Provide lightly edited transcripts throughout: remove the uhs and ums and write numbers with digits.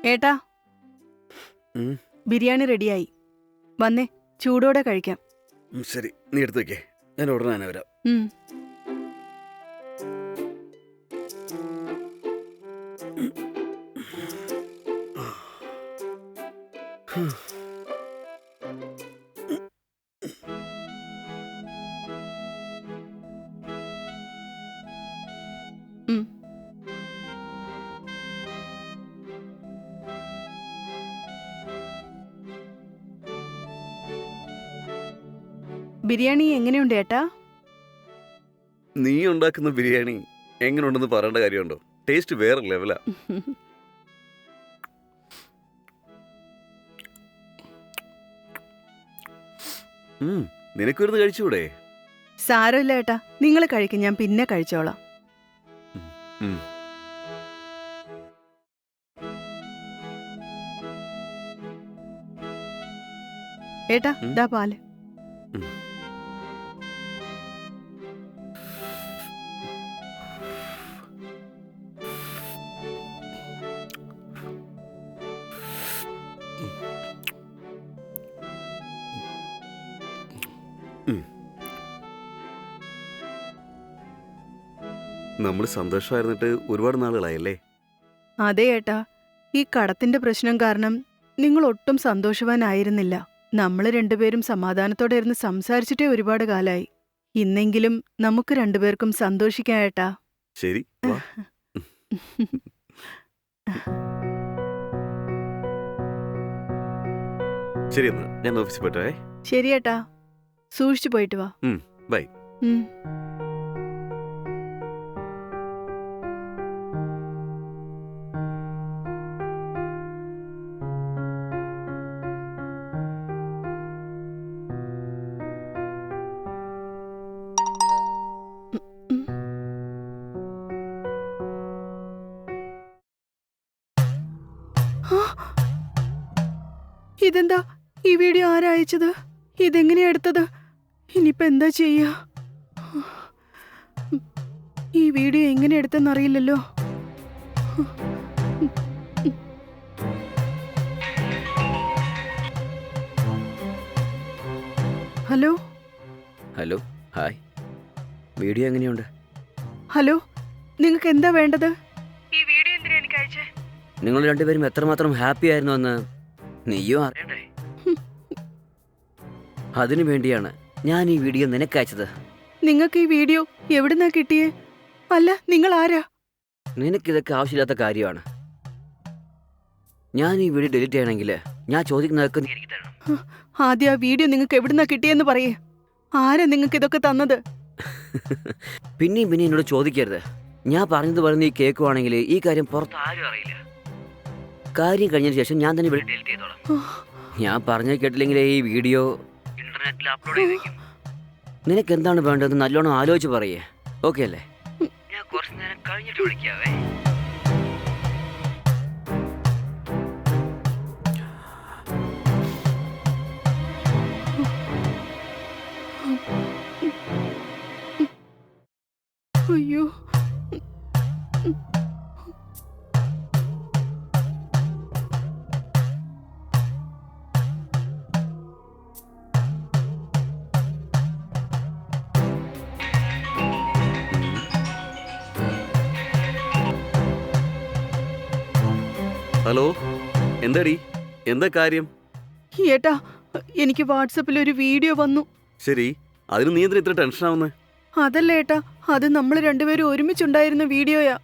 ഏട്ടാ, ഉം, ബിരിയാണി റെഡിയായി. വന്നേ, ചൂടോടെ കഴിക്കാം. ശരി, നീ എടുത്തു വെക്കേ. ഞാൻ ഉടനെ തന്നെ വരാം. ഉം. ഉം. ബിരിയാണി എങ്ങനെയുണ്ട് ഏട്ടാ? നീ ഉണ്ടാക്കുന്ന ബിരിയാണി എങ്ങനെയുണ്ടെന്ന് പറയേണ്ട കാര്യമുണ്ടോ? ടേസ്റ്റ് വേറെ ലെവലാ. നിനക്കൊരുന്ന് കഴിച്ചുകൂടെ? സാരമില്ല ഏട്ടാ, നിങ്ങൾ കഴിക്കും, ഞാൻ പിന്നെ കഴിച്ചോളാം. ഉം. ഏട്ടാ, ദാ പാല്. ഉം. നമ്മൾ സന്തോഷമായിരുന്നിട്ട് ഒരുപാട് നാളുകളായല്ലേ? അതെ ഏട്ടാ, ഈ കടത്തിന്റെ പ്രശ്നം കാരണം നിങ്ങൾ ഒട്ടും സന്തോഷവാനായിരുന്നില്ല. നമ്മൾ രണ്ടുപേരും സമാധാനത്തോടെ ഇരുന്ന് സംസാരിച്ചിട്ടേ ഒരുപാട് കാലായി. ഇന്നെങ്കിലും നമുക്ക് രണ്ടുപേർക്കും സന്തോഷിക്കാം ഏട്ടാ. ശരി, വാ. ശരി, എന്നാ ഞാൻ ഓഫീസിൽ പോട്ടെ. ശരി ഏട്ടാ, സൂക്ഷിച്ചു പോയിട്ട് വാ. ബൈ. ഉം. ഇതെന്താ? ഈ വീഡിയോ ആരാ അയച്ചത്? ഇതെങ്ങനെയാ എടുത്തത്? ഇനിയിപ്പോ എന്താ ചെയ്യാ? ഈ വീഡിയോ എങ്ങനെ എടുത്തെന്നറിയില്ലല്ലോ. Hello hello, hi. വീഡിയോ എങ്ങനെയുണ്ട്? ഹലോ, നിങ്ങൾക്ക് എന്താ വേണ്ടത്? ഈ വീഡിയോ എന്തിനാ എനിക്ക് അയച്ചേ? നിങ്ങൾ രണ്ടുപേരും എത്രമാത്രം ഹാപ്പി ആയിരുന്നു എന്ന് നീയും അറിയണ്ടേ? അതിനു വേണ്ടിയാണ് ഞാൻ ഈ വീഡിയോ നിനക്ക് അയച്ചത്. നിങ്ങൾക്ക് ഈ വീഡിയോ എവിടുന്നാ കിട്ടിയേ? അല്ല, നിങ്ങൾ ആരാ? നിനക്കിതൊക്കെ ആവശ്യമില്ലാത്ത കാര്യമാണ്. ഞാൻ ഈ വീഡിയോ ഡിലീറ്റ് ചെയ്യണമെങ്കിൽ ഞാൻ ചോദിക്കുന്നതൊക്കെ നീ എനിക്ക് തരണം. ആദ്യം ആ വീഡിയോ നിങ്ങൾക്ക് എവിടുന്നാ കിട്ടിയെന്ന് പറയേ. ആരാ നിങ്ങൾക്ക് ഇതൊക്കെ തന്നത്? പിന്നെയും പിന്നെ എന്നോട് ചോദിക്കരുത്. ഞാൻ പറഞ്ഞതുപോലെ നീ കേൾക്കുവാണെങ്കിൽ ഈ കാര്യം പുറത്ത് ആരും അറിയില്ല. കാര്യം കഴിഞ്ഞതിന് ശേഷം ഞാൻ തന്നെ വീഡിയോ ഡിലീറ്റ് ചെയ്തോളാം. ഞാൻ പറഞ്ഞത് കേട്ടില്ലെങ്കിൽ ഈ വീഡിയോ ഇന്റർനെറ്റിൽ അപ്ലോഡ് ചെയ്തേക്കും. നിനക്ക് എന്താണ് വേണ്ടതെന്ന് നല്ലോണം ആലോചിച്ച് പറയേ. ഓക്കെ അല്ലേ? ഞാൻ കുറച്ച് നേരം കഴിഞ്ഞിട്ട് വിളിക്കാവേ. അയ്യോ, ഹലോ, എന്താടി? എന്താ കാര്യം? ഏട്ടാ, എനിക്ക് വാട്സപ്പിൽ ഒരു വീഡിയോ വന്നു. ശരി, അതിന് നീ എന്തിനാ ഇത്ര ടെൻഷൻ ആവുന്നേ? അതല്ല ഏട്ടാ, അത് നമ്മൾ രണ്ടുപേരും ഒരുമിച്ചുണ്ടായിരുന്ന വീഡിയോയാ.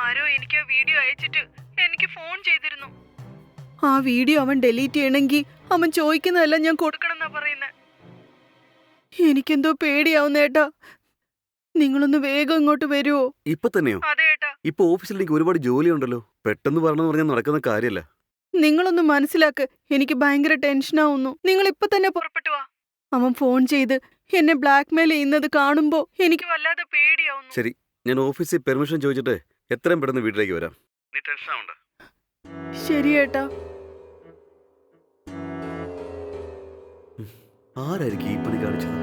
ആരോ എനിക്ക് ആ വീഡിയോ അയച്ചിട്ട് എനിക്ക് ഫോൺ ചെയ്തിരുന്നു. ആ വീഡിയോ അവൻ ഡിലീറ്റ് ചെയ്യണമെങ്കിൽ അവൻ ചോദിക്കുന്നതെല്ലാം ഞാൻ കൊടുക്കണമെന്നാ പറയുന്നത്. എനിക്കെന്തോ പേടിയാവുന്ന ഏട്ടാ. നിങ്ങളൊന്ന് വേഗം ഇങ്ങോട്ട് വരുവോ? ഇപ്പൊ തന്നെയോ? അതെ ഏട്ടാ. ഇപ്പൊ ഓഫീസിൽ എനിക്ക് ഒരുപാട് ജോലിയുണ്ടല്ലോ. പെട്ടെന്ന് പറഞ്ഞെന്ന് പറഞ്ഞാൽ നടക്കുന്ന കാര്യമല്ല. നിങ്ങളൊന്ന് മനസ്സിലാക്ക്, എനിക്ക് ഭയങ്കര ടെൻഷനാവുന്നു. നിങ്ങൾ ഇപ്പൊ തന്നെ പുറപ്പെട്ടു വാ. അവൻ ഫോൺ ചെയ്ത് എന്നെ ബ്ലാക്ക്മെയിൽ ചെയ്യുന്നത് കാണുമ്പോ എനിക്ക് വല്ലാതെ പേടിയാവുന്നു. ശരി, ഞാൻ ഓഫീസിൽ പെർമിഷൻ ചോദിച്ചിട്ട് എത്രയും പെട്ടെന്ന് വീട്ടിലേക്ക് വരാം. നീ ടെൻഷൻ ആവണ്ട. ശരി ഏട്ടാ. ആരായിരിക്കും ഈ പണി കാണിച്ചത്?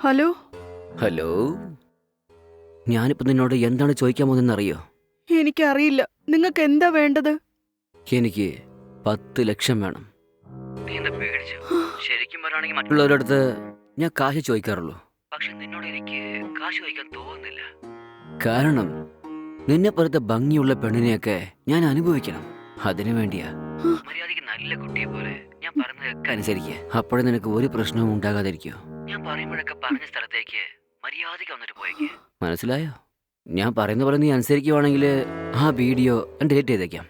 ഹലോ. ഹലോ, ഞാനിപ്പോ നിന്നോട് എന്താണ് ചോദിക്കാൻ പോകുന്നതെന്നറിയോ? എനിക്കറിയില്ല. നിങ്ങൾക്ക് എന്താ വേണ്ടത്? എനിക്ക് 10 ലക്ഷം വേണം. നീ എന്താ പേടിച്ചോ? ശരിക്കും പറയുകയാണെങ്കിൽ മറ്റുള്ളവരുടെ അടുത്ത് ഞാൻ കാശ് ചോദിക്കാറുള്ളൂ, പക്ഷെ നിന്നോട് എനിക്ക് കാശ് ചോദിക്കാൻ തോന്നുന്നില്ല. കാരണം നിന്നെ പോലത്തെ ഭംഗിയുള്ള പെണ്ണിനെയൊക്കെ ഞാൻ അനുഭവിക്കണം. അതിനു വേണ്ടിയാ. മര്യാദയ്ക്ക് നല്ല കുട്ടിയെ പോലെ ഞാൻ പറഞ്ഞതൊക്കെ അനുസരിക്കുക. അപ്പോഴേ നിനക്ക് ഒരു പ്രശ്നവും ഉണ്ടാകാതിരിക്കോ. ഞാൻ പറയുമ്പോഴൊക്കെ പറഞ്ഞ സ്ഥലത്തേക്ക് മര്യാദയ്ക്ക് വന്നിട്ട് പോയേക്ക്. മനസ്സിലായോ? ഞാൻ പറയുന്ന പോലെ നീ അനുസരിക്കുവാണെങ്കിൽ ആ വീഡിയോ ഞാൻ ഡിലീറ്റ് ചെയ്തേക്കാം.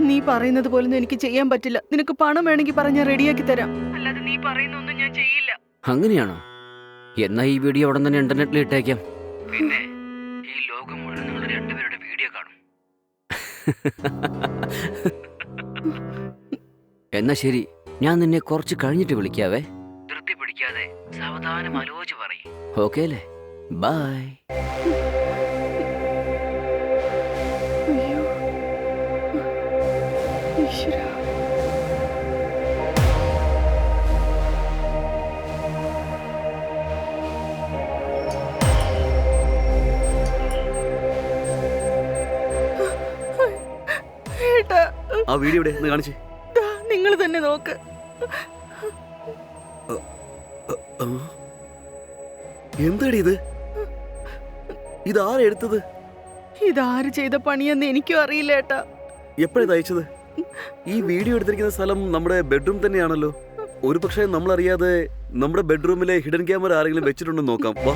നീ പറയുന്നത് പോലൊന്നും എനിക്ക് ചെയ്യാൻ പറ്റില്ല. നിനക്ക് പണം വേണമെങ്കിൽ പറഞ്ഞ റെഡിയാക്കി തരാം. അല്ലാതെ നീ പറയുന്നൊന്നും ഞാൻ ചെയ്യില്ല. അങ്ങനെയാണോ? എന്നാ ഈ വീഡിയോ ഉടൻ തന്നെ ഇന്റർനെറ്റിൽ ഇട്ടേക്കാം. പിന്നെ ഈ ലോകം മുഴുവൻ നിങ്ങൾ രണ്ടുപേരുടെ വീഡിയോ കാണും. എന്നാ ശരി, ഞാൻ നിന്നെ കുറച്ച് കഴിഞ്ഞിട്ട് വിളിക്കാവേ. ധൃതി പിടിക്കാതെ സാവധാനം ആലോചിച്ച് പറയും. ഓക്കേ അല്ലേ? ബൈ. അയ്യോ. ഈശ്വരാ. ഏട്ടാ, ആ വീഡിയോ ഇവിടെ ഒന്ന് കാണിച്ചേ. നിങ്ങൾ തന്നെ നോക്ക്. എന്താടി ഇത്? ഇതാരാ എടുത്തത്? ഇതാര് ചെയ്ത പണിയെന്ന് എനിക്കും അറിയില്ല ഏട്ടാ. എപ്പോഴാ അയച്ചത്? ഈ വീഡിയോ എടുത്തിരിക്കുന്ന സ്ഥലം നമ്മുടെ ബെഡ്റൂം തന്നെയാണല്ലോ. ഒരു പക്ഷേ നമ്മളറിയാതെ നമ്മുടെ ബെഡ്റൂമിലെ ഹിഡൻ ക്യാമറ ആരെങ്കിലും വെച്ചിട്ടുണ്ടെന്ന് നോക്കാം. വാ.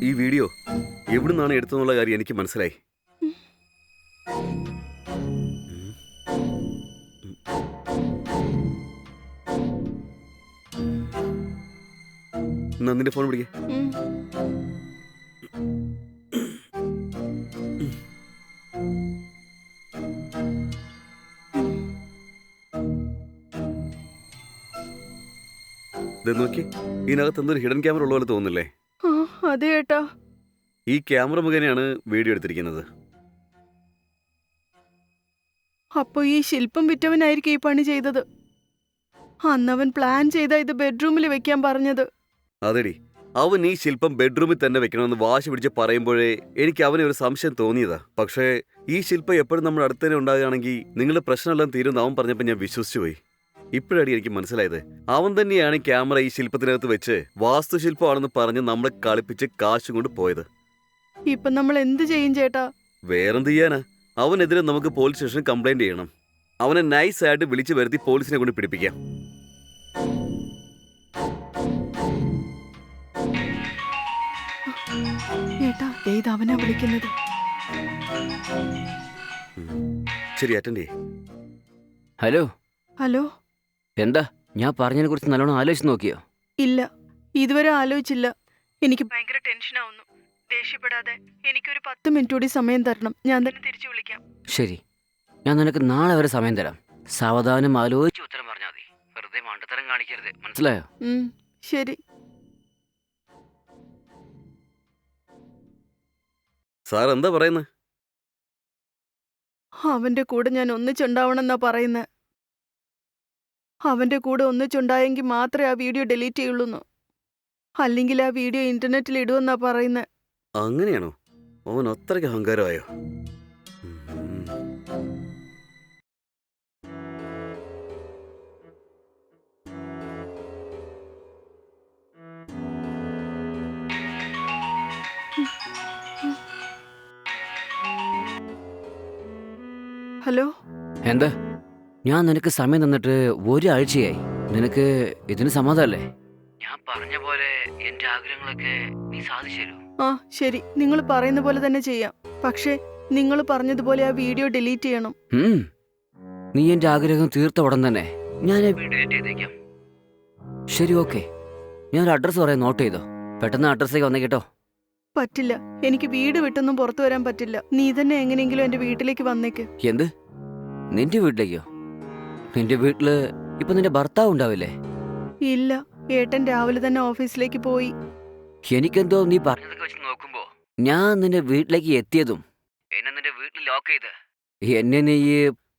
ഈ വീഡിയോ എവിടുന്നാണ് എടുത്തതെന്നുള്ള കാര്യം എനിക്ക് മനസ്സിലായി. എന്നാ നിന്റെ ഫോൺ പിടിക്കേ. ഉം. ഇത് നോക്കി, ഇതിനകത്ത് എന്തൊരു ഹിഡൻ ക്യാമറ ഉള്ള പോലെ തോന്നുന്നില്ലേ? ആ, അതെ ഏട്ടാ. ഈ ക്യാമറ മുഖേനയാണ് വീഡിയോ എടുത്തിരിക്കുന്നത്. അപ്പൊ ഈ ശില്പം വിറ്റവനായിരിക്കും ഈ പണി ചെയ്തത്. അന്നവൻ പ്ലാൻ ചെയ്ത ഇത് ബെഡ്റൂമിൽ വെക്കാൻ പറഞ്ഞത്. അതെടി, അവൻ ഈ ശില്പം ബെഡ്റൂമിൽ തന്നെ വെക്കണമെന്ന് വാശി പിടിച്ച് പറയുമ്പോഴേ എനിക്ക് അവനെ ഒരു സംശയം തോന്നിയതാ. പക്ഷേ ഈ ശില്പം എപ്പോഴും നമ്മുടെ അടുത്ത് തന്നെ ഉണ്ടാകുകയാണെങ്കിൽ നിങ്ങളുടെ പ്രശ്നമെല്ലാം തീരുന്ന അവൻ പറഞ്ഞപ്പോൾ ഞാൻ വിശ്വസിച്ചു പോയി. ഇപ്പോഴാണ് എനിക്ക് മനസ്സിലായത്, അവൻ തന്നെയാണ് ക്യാമറ ഈ ശില്പത്തിനകത്ത് വെച്ച് വാസ്തുശില്പമാണെന്ന് പറഞ്ഞ് നമ്മളെ കളിപ്പിച്ച് കാശും കൊണ്ട് പോയത്. ഇപ്പൊ നമ്മൾ എന്ത് ചെയ്യും ചേട്ടാ? വേറെന്ത് ചെയ്യാനാ? അവനെതിരെ നമുക്ക് പോലീസ് സ്റ്റേഷനിൽ കംപ്ലൈന്റ് ചെയ്യണം. അവനെ നൈസായിട്ട് വിളിച്ചു വരുത്തി പോലീസിനെ കൊണ്ട് പിടിപ്പിക്കാം. ഏട്ടാ, ഇത് അവനാ വിളിക്കുന്നത്. ശരി, അറ്റൻഡ് ചെയ്യേ. ഹലോ. ഹലോ. എന്താ ഞാൻ പറഞ്ഞതിനെ കുറിച്ച് നല്ലോണം ആലോചിച്ച് നോക്കിയോ? ഇല്ല, ഇതുവരെ ആലോചിച്ചില്ല. എനിക്ക് ഭയങ്കര ടെൻഷനാവുന്നു. ദേഷ്യപ്പെടാതെ എനിക്കൊരു 10 മിനിറ്റ് കൂടി സമയം തരണം. ഞാൻ തന്നെ തിരിച്ചു വിളിക്കാം. ശരി, ഞാൻ നിനക്ക് നാളെ വരെ സമയം തരാം. സാവധാനം ആലോചിച്ച് ഉത്തരം പറഞ്ഞാൽ മതി. വെറുതെ മണ്ടത്തരം കാണിക്കരുത്, മനസ്സിലായോ? ശരി. സാർ എന്താ പറയുന്നത്? അവന്റെ കൂടെ ഞാൻ ഒന്നിച്ചുണ്ടാവണമെന്നാ പറയുന്നത്. അവന്റെ കൂടെ ഒന്നിച്ചുണ്ടായെങ്കിൽ മാത്രമേ ആ വീഡിയോ ഡിലീറ്റ് ചെയ്യുള്ളൂ. അല്ലെങ്കിൽ ആ വീഡിയോ ഇന്റർനെറ്റിൽ ഇടുമെന്നാ പറയുന്നത്. അങ്ങനെയാണോ? അവൻ അത്രയ്ക്ക് അഹങ്കാരമായോ? ഹലോ. എന്താ? ഞാൻ നിനക്ക് സമയം തന്നിട്ട് ഒരാഴ്ചയായി. നിനക്ക് ഇതിന് സമ്മതമല്ലേ? ഞാൻ പറഞ്ഞ പോലെ എന്റെ ആഗ്രഹങ്ങളൊക്കെ നീ സാധിച്ചു തരൂ. ആ ശരി, നിങ്ങൾ പറയുന്ന പോലെ തന്നെ ചെയ്യാം. പക്ഷേ നിങ്ങൾ പറഞ്ഞതുപോലെ ആ വീഡിയോ ഡിലീറ്റ് ചെയ്യണം. നീ എന്റെ ആഗ്രഹം തീർത്ത ഉടൻ തന്നെ ഞാൻ ഡിലീറ്റ് ചെയ്തേക്കാം. ശരി, ഓക്കെ. ഞാൻ ഒരു അഡ്രസ്സ് പറയാം, നോട്ട് ചെയ്തോ. പെട്ടെന്ന് അഡ്രസ്സേക്ക് വന്നേ കേട്ടോ. പറ്റില്ല, എനിക്ക് വീട് വിട്ടൊന്നും പുറത്തു വരാൻ പറ്റില്ല. നീ തന്നെ എങ്ങനെയെങ്കിലും എന്റെ വീട്ടിലേക്ക് വന്നേക്ക്. എന്ത്? നിന്റെ വീട്ടിലേക്കോ? നിന്റെ വീട്ടില് ഇപ്പൊ നിന്റെ ഭർത്താവ് ഉണ്ടാവില്ലേ? ഇല്ല, ഏട്ടൻ രാവിലെ തന്നെ ഓഫീസിലേക്ക് പോയി. എനിക്കെന്തോ നീ പറഞ്ഞതൊക്കെ വെച്ച് നോക്കുമ്പോ ഞാൻ നിന്റെ വീട്ടിലേക്ക് എത്തിയതും എന്നെ നിന്റെ വീട്ടിൽ ലോക്ക് ചെയ്ത് എന്നെ നീ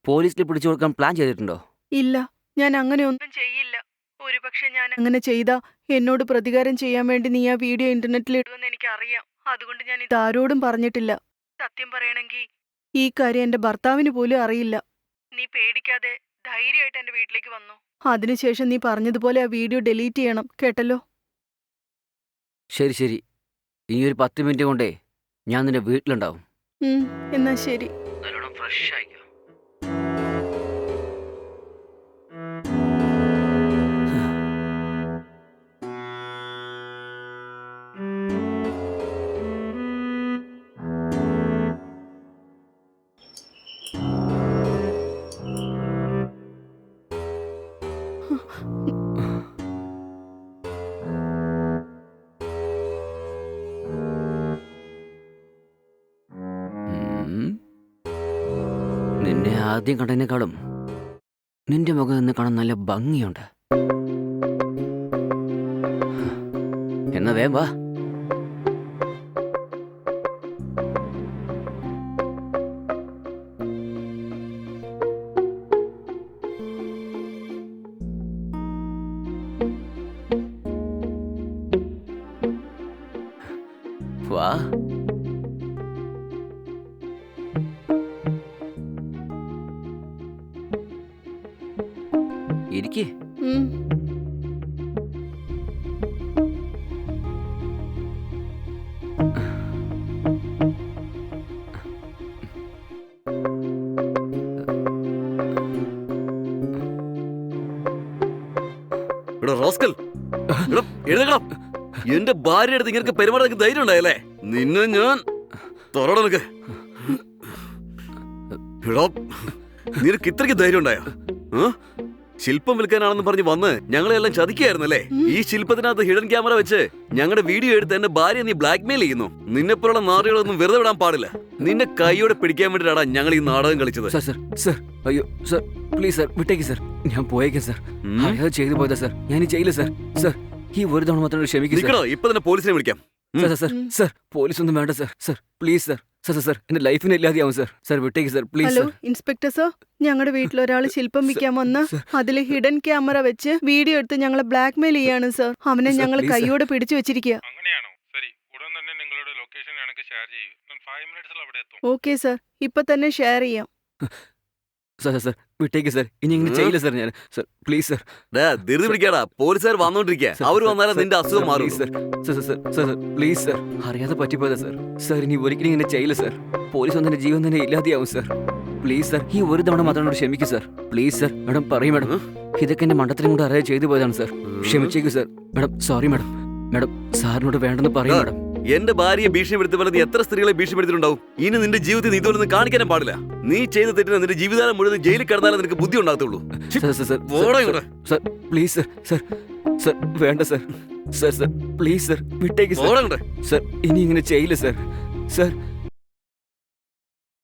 പോലീസിൽ പിടിച്ചു കൊടുക്കാൻ പ്ലാൻ ചെയ്തിട്ടുണ്ടോ? ഇല്ല, ഞാൻ അങ്ങനെ ഒന്നും ചെയ്യില്ല. ഒരുപക്ഷെ ഞാൻ അങ്ങനെ ചെയ്താ എന്നോട് പ്രതികാരം ചെയ്യാൻ വേണ്ടി നീ ആ വീഡിയോ ഇന്റർനെറ്റിൽ ഇടുമെന്ന് എനിക്ക് അറിയാം. അതുകൊണ്ട് ഞാൻ ഇത് ആരോടും പറഞ്ഞിട്ടില്ല. സത്യം പറയണമെങ്കിൽ ഈ കാര്യം എന്റെ ഭർത്താവിന് പോലും അറിയില്ല. നീ പേടിക്കാതെ ധൈര്യമായിട്ട് എന്റെ വീട്ടിലേക്ക് വന്നു. അതിനുശേഷം നീ പറഞ്ഞതുപോലെ ആ വീഡിയോ ഡിലീറ്റ് ചെയ്യണം, കേട്ടല്ലോ? ശരി ശരി, ഈ ഒരു 10 മിനിറ്റ് കൊണ്ടേ ഞാൻ നിന്റെ വീട്ടിലുണ്ടാവും. എന്നാ ശരി. നല്ലോണം ഫ്രഷ് ആയിക്കോ. നിന്നെ ആദ്യം കണ്ടതിനേക്കാളും നിന്റെ മുഖം ഇന്ന് കാണാൻ നല്ല ഭംഗിയുണ്ട്. എന്നാ വേം വാ. വാ. ഇരിക്കേ. എന്റെ ഭാര്യ അടുത്ത് ഇങ്ങനെ പെരുമാറാൻ ധൈര്യം ഉണ്ടായല്ലേ? നിന്നെ ഞാൻ തുറടനക്ക്. നിനക്ക് ഇത്രയ്ക്ക് ധൈര്യം ഉണ്ടായോ? ശില്പം വിൽക്കാനാണെന്ന് പറഞ്ഞ് വന്ന് ഞങ്ങളെല്ലാം ചതിക്കായിരുന്നല്ലേ? ഈ ശില്പത്തിനകത്ത് ഹിഡൻ ക്യാമറ വെച്ച് ഞങ്ങളുടെ വീഡിയോ എടുത്ത് എന്റെ ഭാര്യ നീ ബ്ലാക്ക്മെയിൽ ചെയ്യുന്നു. നിന്നെപ്പോലുള്ള നാറുകളൊന്നും വെറുതെ വിടാൻ പാടില്ല. നിന്നെ കൈയോടെ പിടിക്കാൻ വേണ്ടിയിട്ടാണ് ഞങ്ങൾ ഈ നാടകം കളിച്ചത്. സർ, അയ്യോ സർ, പ്ലീസ് സർ, വിട്ടേക്ക് സർ. ഞാൻ പോയേക്കാം സർ. അറിയാതെ ചെയ്തു പോയതാ സർ. ഞാൻ ചെയ്യില്ല സർ. സർ, ഈ ഒരു തവണ മാത്രം ക്ഷമിക്കണോ? ഇപ്പൊ തന്നെ പോലീസിനെ വിളിക്കാം. സർ, പോലീസ് ഒന്നും വേണ്ട sir. Sir please sir. Sir എന്റെ ലൈഫിന് ഇല്ലാതെയാവും സർ. സർ വിട്ടേക്ക് sir, please. Hello inspector sir, ഞങ്ങളുടെ വീട്ടിലൊരാൾ ശില്പം വിൽക്കാൻ വന്ന് അതിൽ ഹിഡൻ ക്യാമറ വെച്ച് വീഡിയോ എടുത്ത് ഞങ്ങളെ ബ്ലാക്ക്മെയിൽ ചെയ്യാണ് സർ. അവനെ ഞങ്ങൾ കൈയോടെ പിടിച്ചു വെച്ചിരിക്കുക. ഓക്കെ സർ, ഇപ്പൊ തന്നെ ഷെയർ ചെയ്യാം. സർ വിട്ടേക്ക് സർ. ഇനി ഇങ്ങനെ ചെയ്യില്ല സർ. ഞാൻ സർ പ്ലീസ് സർ. ധൃതി പിടിക്കാടാ, പോലീസുകാർ വന്നോണ്ടിരിക്കുക. അവര് വന്നാലും നിന്റെ അസുഖം മാറും. Sir please sir. അറിയാതെ പറ്റിപ്പോയതാ സർ. സർ ഇനി ഒരിക്കലും ഇങ്ങനെ ചെയ്യില്ല സർ. പോലീസ് വന്നെ ജീവൻ തന്നെ ഇല്ലാതെയാവും സർ. പ്ലീസ് സർ, ഈ ഒരു തവണ മാത്രം ക്ഷമിക്കൂ സർ. Please sir. മാഡം പറയും മാഡം, ഇതൊക്കെ എന്റെ മണ്ടത്തിനും കൂടെ അറിയാതെ ചെയ്തു പോയതാണ് സർ. ക്ഷമിച്ചേക്കൂ sir. Madam sorry madam. Madam സാറിനോട് വേണ്ടെന്ന് പറയും മാഡം. എന്റെ ഭാര്യയെ ഭീഷണിപ്പെടുത്തി പോലെ നീ എത്ര സ്ത്രീകളെ ഭീഷണിപ്പെടുത്തിട്ടുണ്ടാവും? ഇനി നിന്റെ ജീവിതത്തിൽ നീ ഇതൊന്നും കാണിക്കാനും പാടില്ല. നീ ചെയ്ത തെറ്റിന് നിന്റെ ജീവിതകാലം മുഴുവൻ ജയിലിൽ കിടന്നാലേ നിനക്ക് ബുദ്ധി ഉണ്ടാകത്തുള്ളൂ. Sir please sir. Sir sir വേണ്ട സർ. സർ പ്ലീസ് സർ, വിട്ടേക്ക് സർ. സർ ഇനി ഇങ്ങനെ ചെയ്യില്ല സർ. സർ